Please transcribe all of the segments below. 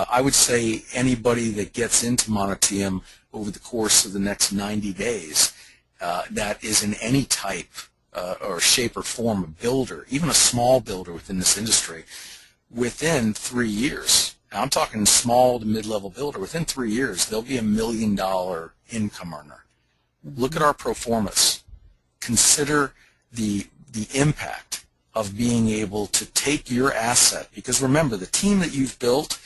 I would say anybody that gets into Monitium over the course of the next 90 days that is in any type or shape or form a builder, even a small builder within this industry, within 3 years, now I'm talking small to mid-level builder, within 3 years they'll be $1 million income earner. Look at our pro formas. Consider the impact of being able to take your asset, because remember, the team that you've built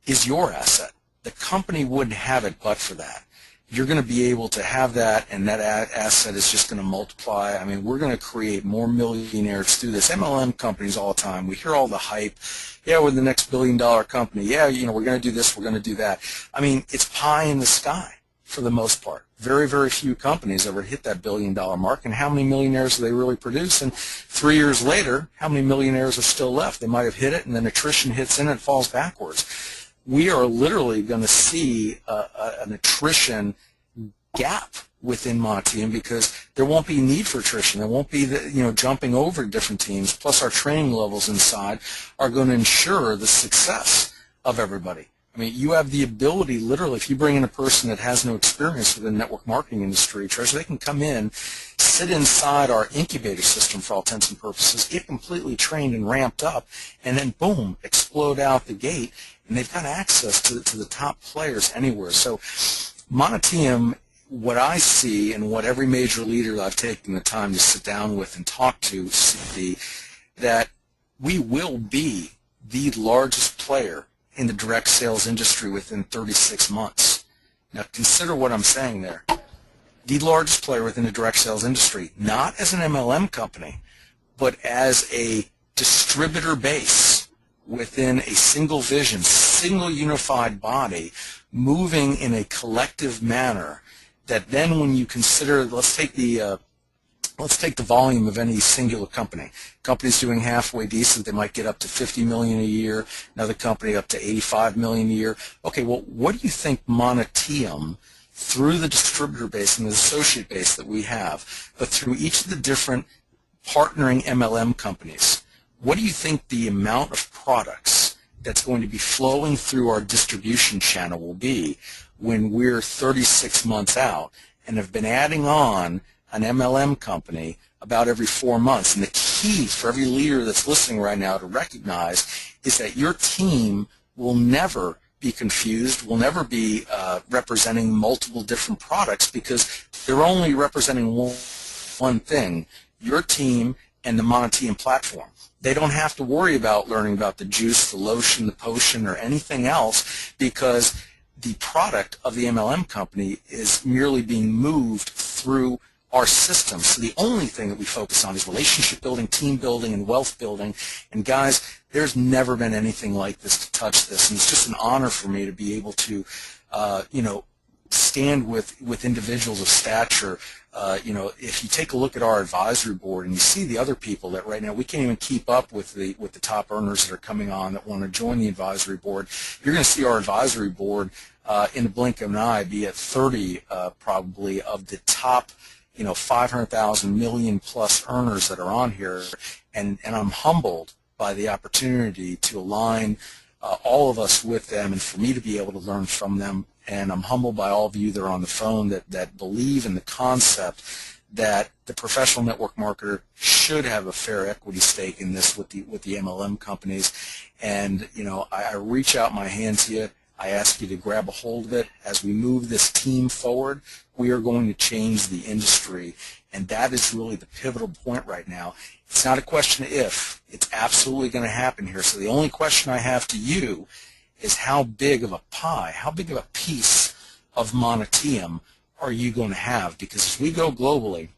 is your asset. The company wouldn't have it but for that. You're going to be able to have that, and that asset is just going to multiply. I mean, we're going to create more millionaires through this. MLM companies all the time, we hear all the hype. Yeah, we're the next billion-dollar company. Yeah, you know, we're going to do this, we're going to do that. I mean, it's pie in the sky for the most part. Very, very few companies ever hit that billion-dollar mark, and how many millionaires do they really produce? And 3 years later, how many millionaires are still left? They might have hit it, and then attrition hits in and falls backwards. We are literally going to see an attrition gap within Monitium, because there won't be need for attrition. There won't be jumping over different teams. Plus, our training levels inside are going to ensure the success of everybody. I mean, you have the ability, literally, if you bring in a person that has no experience with the network marketing industry, Treasure, they can come in, sit inside our incubator system for all intents and purposes, get completely trained and ramped up, and then boom, explode out the gate, and they've got access to the top players anywhere. So Monitium, what I see and what every major leader I've taken the time to sit down with and talk to see, that we will be the largest player in the direct sales industry within 36 months. Now consider what I'm saying there. The largest player within the direct sales industry, not as an MLM company, but as a distributor base within a single vision, single unified body, moving in a collective manner, that then when you consider, let's take the volume of any singular company. Companies doing halfway decent, they might get up to 50 million a year, another company up to 85 million a year. Okay, well, what do you think Monitium, through the distributor base and the associate base that we have, but through each of the different partnering MLM companies, what do you think the amount of products that's going to be flowing through our distribution channel will be when we're 36 months out and have been adding on an MLM company about every 4 months? And the key for every leader that's listening right now to recognize is that your team will never be confused, will never be representing multiple different products, because they're only representing one thing, your team and the Monitium platform. They don't have to worry about learning about the juice, the lotion, the potion, or anything else, because the product of the MLM company is merely being moved through our system. So the only thing that we focus on is relationship building, team building, and wealth building. And guys, there's never been anything like this to touch this. And it's just an honor for me to be able to, stand with individuals of stature. If you take a look at our advisory board and you see the other people that right now we can't even keep up with the top earners that are coming on that want to join the advisory board, you're going to see our advisory board in the blink of an eye be at 30 probably of the top 500,000 million plus earners that are on here, and I'm humbled by the opportunity to align all of us with them and for me to be able to learn from them. And I'm humbled by all of you that are on the phone that believe in the concept that the professional network marketer should have a fair equity stake in this with the MLM companies. And I reach out my hand to you. I ask you to grab a hold of it. As we move this team forward, we are going to change the industry, and that is really the pivotal point right now. It's not a question of if. It's absolutely going to happen here. So the only question I have to you is how big of a pie, how big of a piece of Monitium are you going to have? Because as we go globally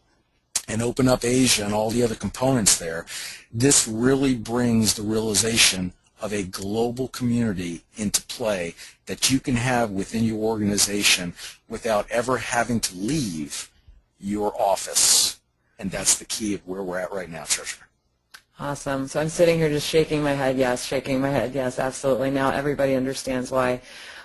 and open up Asia and all the other components there, this really brings the realization of a global community into play that you can have within your organization without ever having to leave your office. And that's the key of where we're at right now, Treasure. Awesome. So I'm sitting here just shaking my head, yes, absolutely. Now everybody understands why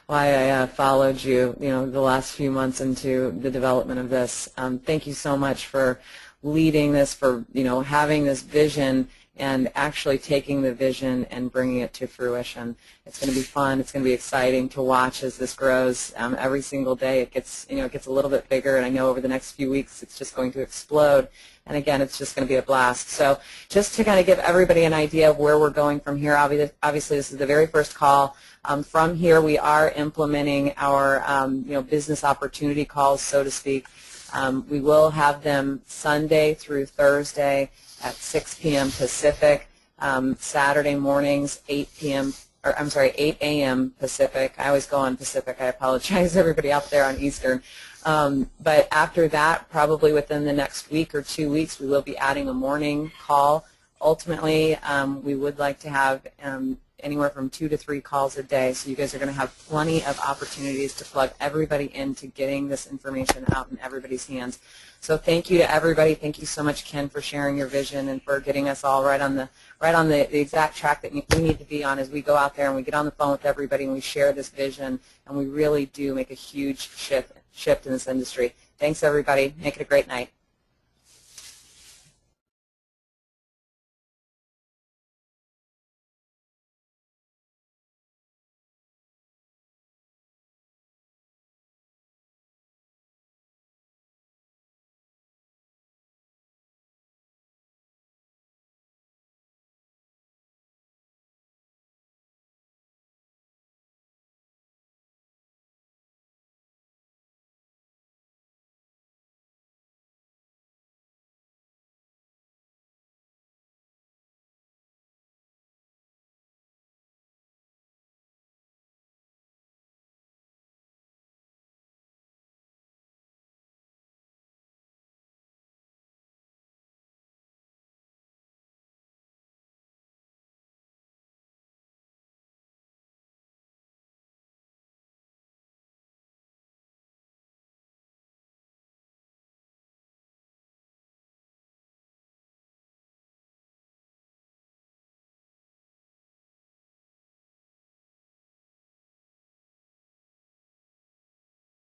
I followed you, the last few months into the development of this. Thank you so much for leading this, for having this vision and actually taking the vision and bringing it to fruition. It's going to be fun. It's going to be exciting to watch as this grows. Every single day it gets, it gets a little bit bigger, and I know over the next few weeks it's just going to explode. And again, it's just going to be a blast. So just to kind of give everybody an idea of where we're going from here, obviously this is the very first call. From here, we are implementing our business opportunity calls, so to speak. We will have them Sunday through Thursday at 6 p.m. Pacific, Saturday mornings 8 a.m. Pacific. I always go on Pacific. I apologize, everybody out there on Eastern. But after that, probably within the next week or 2 weeks, we will be adding a morning call. Ultimately, we would like to have anywhere from 2 to 3 calls a day, so you guys are going to have plenty of opportunities to plug everybody into getting this information out in everybody's hands. So thank you to everybody. Thank you so much, Ken, for sharing your vision and for getting us all right on the exact track that we need to be on as we go out there and we get on the phone with everybody and we share this vision, and we really do make a huge shift in this industry. Thanks, everybody. Make it a great night.